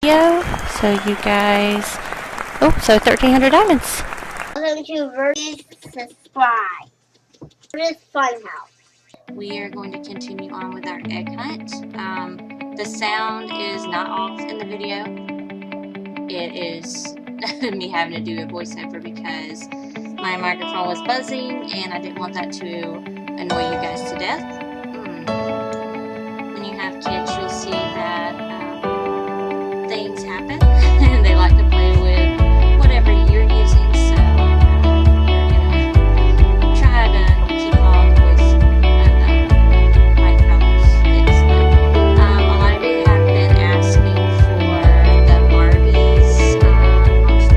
video, so you guys, so 1,300 diamonds. Welcome to Versus Subscribe. Versus Funhouse. We are going to continue on with our egg hunt. The sound is not off in the video. It is me having to do a voiceover because my microphone was buzzing and I didn't want that to annoy you guys to death. When you have kids, you'll see that things happen and they like to play with whatever you're using, so we're gonna try to keep all the voice and microphones fixed. But a lot of you have been asking for the Barbies poster,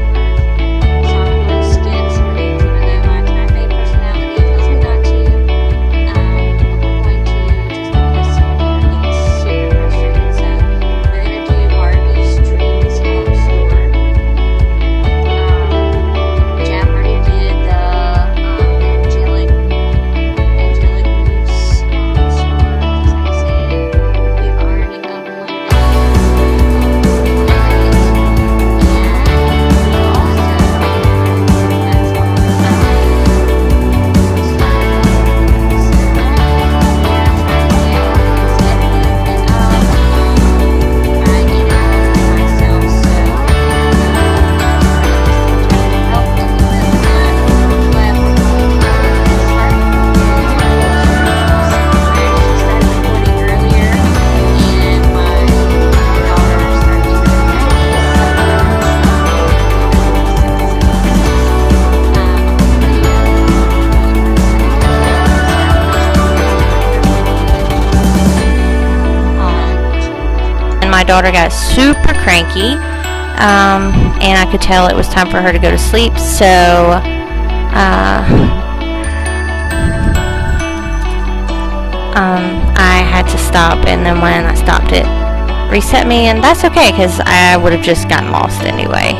so I'm going to skip some of these, even though my type-A personality tells me not to. But we're going to just because some of you are getting super frustrated, so we're going to do Barbie's Dreams Home Store. Jam already did the angelic moose store, as I said. We've already uploaded and we My daughter got super cranky, and I could tell it was time for her to go to sleep, so I had to stop, and then when I stopped it reset me, and that's okay because I would have just gotten lost anyway.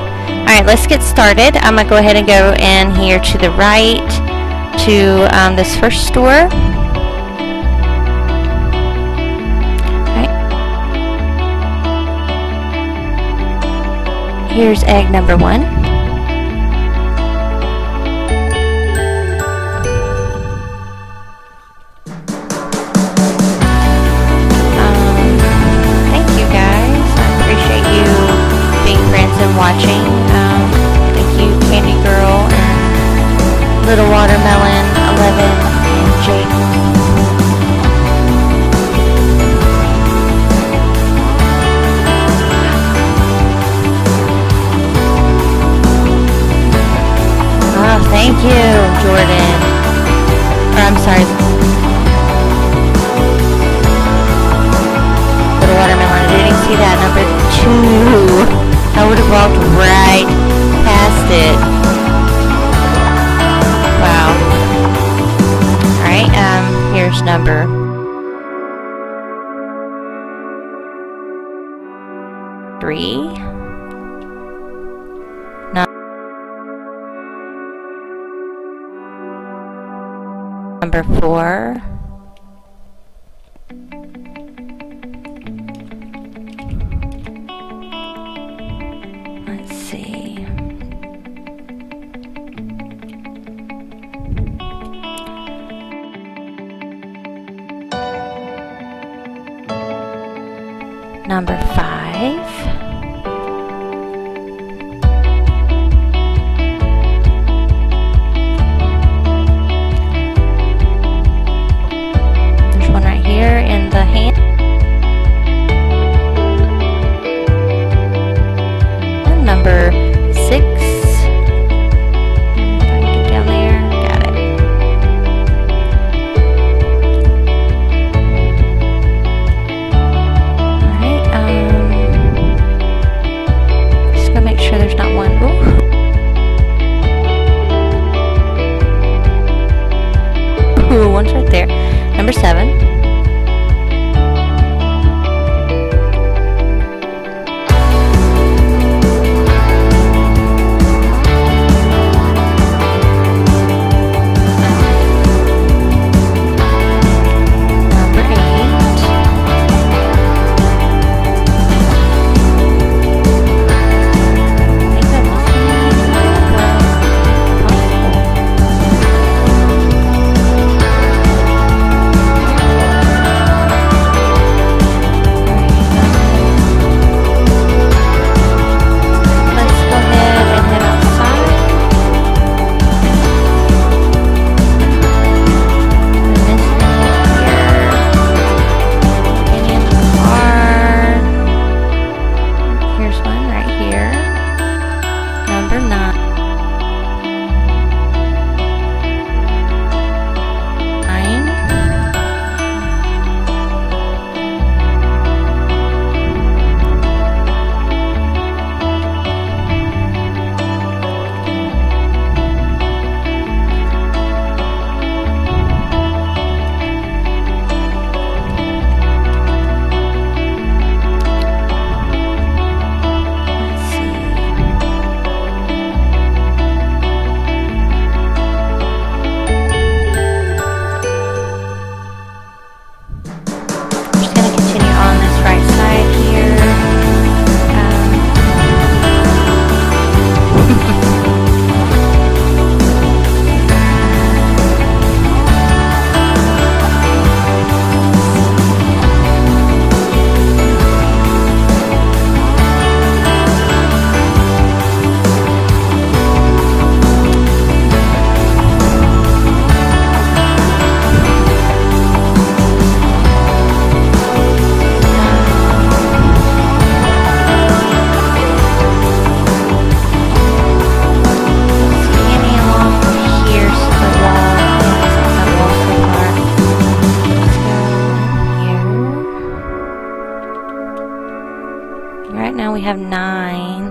Alright, let's get started. I'm going to go ahead and go in here to the right to this first store. Here's egg number 1. Thank you guys. I appreciate you being friends and watching. Thank you Candy Girl and Little Watermelon 11 and Jake. Thank you, Jordan. Or I'm sorry. Little Watermelon. I didn't see that. Number 2. I would have walked right past it. Wow. Alright, here's number 3. Number 4. Let's see. Number 5. In the hand. And number 6. If I can get down there. Got it. Alright, have 9.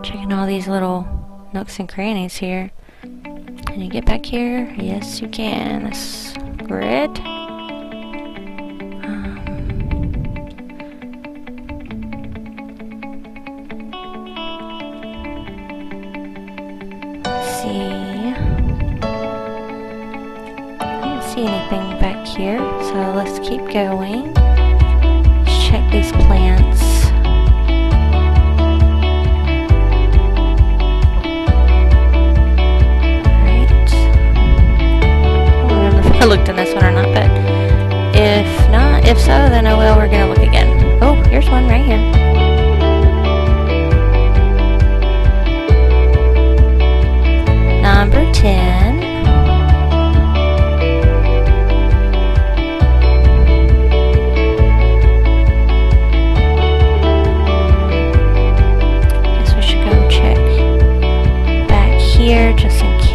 Checking all these little nooks and crannies here. Can you get back here? Yes, you can. That's great. Let's see. I don't see anything back here, so let's keep going. Let's check these plants. I looked in this one or not, but if not, if so, then oh well, we're gonna look again. Oh, here's one right here. Number 10. Guess we should go check back here just in case.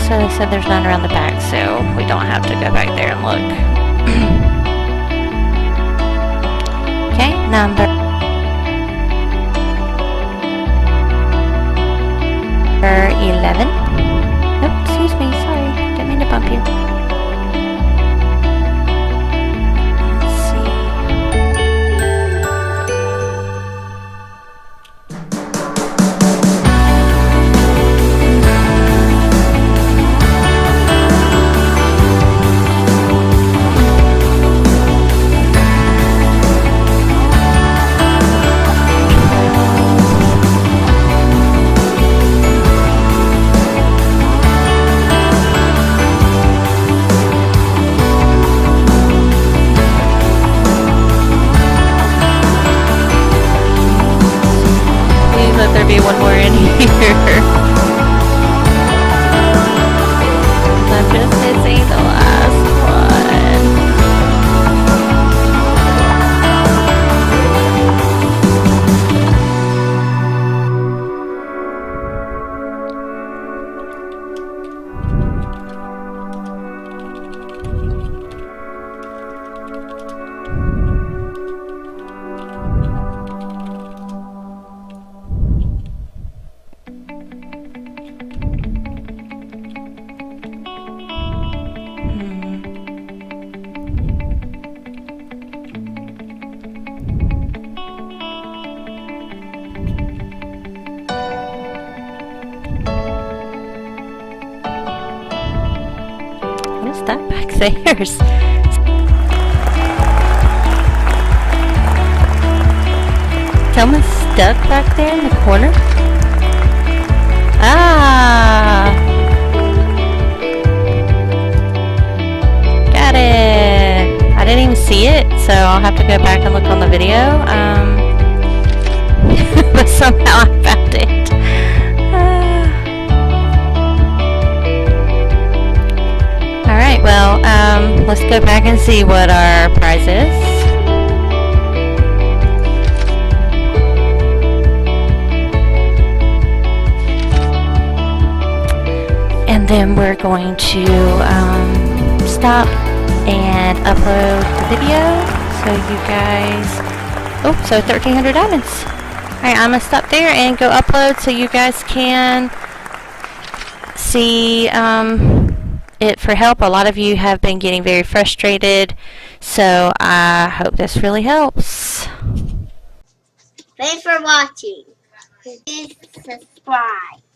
So they said there's none around the back, so we don't have to go back there and look. Okay, number 11. Oh, excuse me, sorry. Didn't mean to bump you. Let's see. Let there be one more in here. I'm just missing the last one. What's that back there? Someone's stuck back there in the corner? Ah! Got it! I didn't even see it, so I'll have to go back and look on the video. But somehow I found it. Alright, well, let's go back and see what our prize is. And then we're going to stop and upload the video so you guys... Oh, so 1,300 diamonds. Alright, I'm going to stop there and go upload so you guys can see it for help. A lot of you have been getting very frustrated, so I hope this really helps. Thanks for watching. Please subscribe.